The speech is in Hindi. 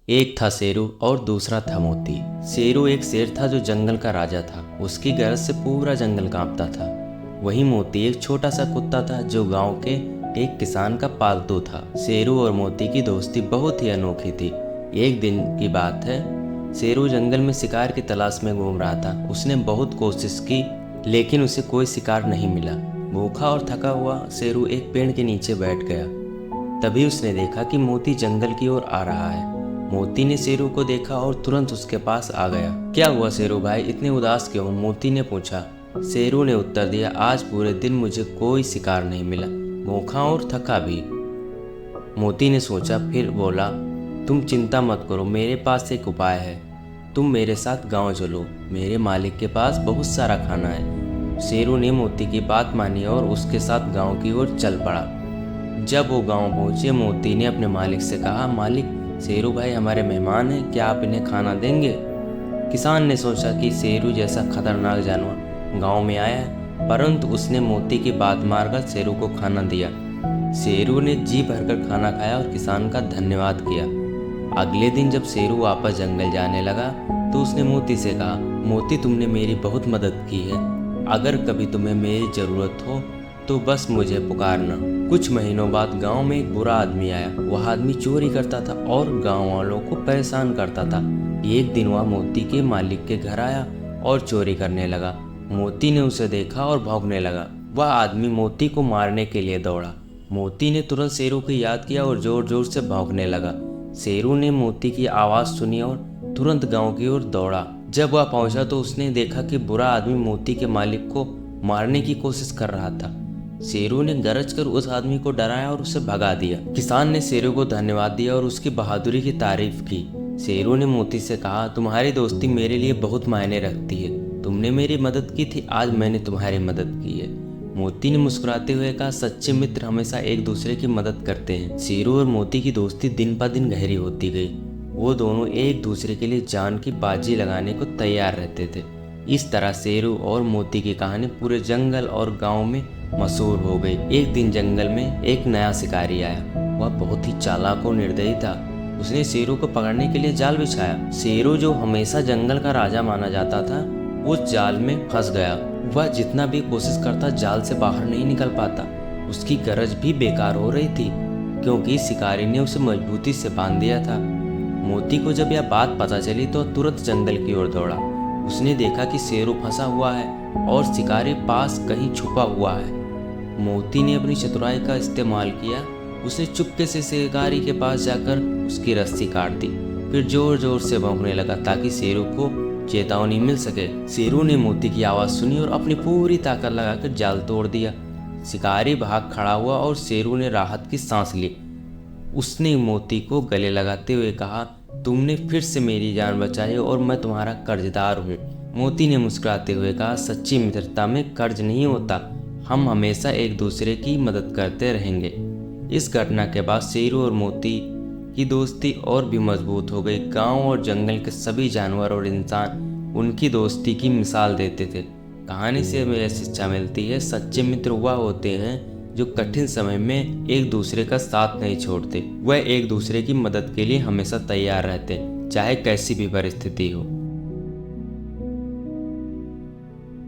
एक था शेरू और दूसरा था मोती। शेरू एक शेर था जो जंगल का राजा था। उसकी गरज से पूरा जंगल कांपता था। वहीं मोती एक छोटा सा कुत्ता था जो गांव के एक किसान का पालतू था। शेरू और मोती की दोस्ती बहुत ही अनोखी थी। एक दिन की बात है, शेरू जंगल में शिकार की तलाश में घूम रहा था। उसने बहुत कोशिश की लेकिन उसे कोई शिकार नहीं मिला। भूखा और थका हुआ शेरू एक पेड़ के नीचे बैठ गया। तभी उसने देखा कि मोती जंगल की ओर आ रहा है। मोती ने शेरू को देखा और तुरंत उसके पास आ गया। क्या हुआ शेरू भाई, इतने उदास क्यों? मोती ने पूछा। शेरू ने उत्तर दिया, आज पूरे दिन मुझे कोई शिकार नहीं मिला, भूखा और थका भी। मोती ने सोचा, फिर बोला, तुम चिंता मत करो, मेरे पास एक उपाय है। तुम मेरे साथ गांव चलो, मेरे मालिक के पास बहुत सारा खाना है। शेरू ने मोती की बात मानी और उसके साथ गांव की ओर चल पड़ा। जब वो गांव पहुंचे, मोती ने अपने मालिक से कहा, मालिक, शेरू भाई हमारे मेहमान हैं, क्या आप इन्हें खाना देंगे? किसान ने सोचा कि शेरू जैसा खतरनाक जानवर गांव में आया है, परंतु उसने मोती की बात मारकर शेरू को खाना दिया। शेरू ने जी भरकर खाना खाया और किसान का धन्यवाद किया। अगले दिन जब शेरू वापस जंगल जाने लगा तो उसने मोती से कहा, मोती, तुमने मेरी बहुत मदद की है। अगर कभी तुम्हें मेरी ज़रूरत हो तो बस मुझे पुकारना। कुछ महीनों बाद गांव में एक बुरा आदमी आया। वह आदमी चोरी करता था और गांव वालों को परेशान करता था। एक दिन वह मोती के मालिक के घर आया और चोरी करने लगा। मोती ने उसे देखा और भौंकने लगा। वह आदमी मोती को मारने के लिए दौड़ा। मोती ने तुरंत शेरू को याद किया और जोर जोर से भौंकने लगा। शेरू ने मोती की आवाज़ सुनी और तुरंत गांव की ओर दौड़ा। जब वह पहुंचा तो उसने देखा कि बुरा आदमी मोती के मालिक को मारने की कोशिश कर रहा था। शेरू ने गरज कर उस आदमी को डराया और उसे भगा दिया। किसान ने शेरू को धन्यवाद दिया और उसकी बहादुरी की तारीफ की। शेरू ने मोती से कहा, तुम्हारी दोस्ती मेरे लिए बहुत मायने रखती है। तुमने मेरी मदद की थी, आज मैंने तुम्हारी मदद की है। मोती ने मुस्कुराते हुए कहा, सच्चे मित्र हमेशा एक दूसरे की मदद करते हैं। शेरू और मोती की दोस्ती दिन ब दिन गहरी होती गई। वो दोनों एक दूसरे के लिए जान की बाजी लगाने को तैयार रहते थे। इस तरह शेरू और मोती की कहानी पूरे जंगल और गांव में मशहूर हो गई। एक दिन जंगल में एक नया शिकारी आया। वह बहुत ही चालाक और निर्दयी था। उसने शेरू को पकड़ने के लिए जाल बिछाया। शेरू, जो हमेशा जंगल का राजा माना जाता था, उस जाल में फंस गया। वह जितना भी कोशिश करता जाल से बाहर नहीं निकल पाता। उसकी गरज भी बेकार हो रही थी क्योंकि शिकारी ने उसे मजबूती से बांध दिया था। मोती को जब यह बात पता चली तो तुरंत जंगल की ओर दौड़ा। उसने देखा कि शेरू फंसा हुआ है और शिकारी पास कहीं छुपा हुआ है। मोती ने अपनी चतुराई का इस्तेमाल किया। उसने चुपके से शिकारी के पास जाकर उसकी रस्सी काट दी, फिर जोर जोर से भौंकने लगा ताकि शेरू को चेतावनी मिल सके। शेरू ने मोती की आवाज़ सुनी और अपनी पूरी ताकत लगाकर जाल तोड़ दिया। शिकारी भाग खड़ा हुआ और शेरू ने राहत की सांस ली। उसने मोती को गले लगाते हुए कहा, तुमने फिर से मेरी जान बचाई और मैं तुम्हारा कर्जदार हूँ। मोती ने मुस्कुराते हुए कहा, सच्ची मित्रता में कर्ज नहीं होता, हम हमेशा एक दूसरे की मदद करते रहेंगे। इस घटना के बाद शेरू और मोती की दोस्ती और भी मजबूत हो गई। गांव और जंगल के सभी जानवर और इंसान उनकी दोस्ती की मिसाल देते थे। कहानी से हमें यह शिक्षा मिलती है, सच्चे मित्र वह होते हैं जो कठिन समय में एक दूसरे का साथ नहीं छोड़ते। वह एक दूसरे की मदद के लिए हमेशा तैयार रहते, चाहे कैसी भी परिस्थिति हो।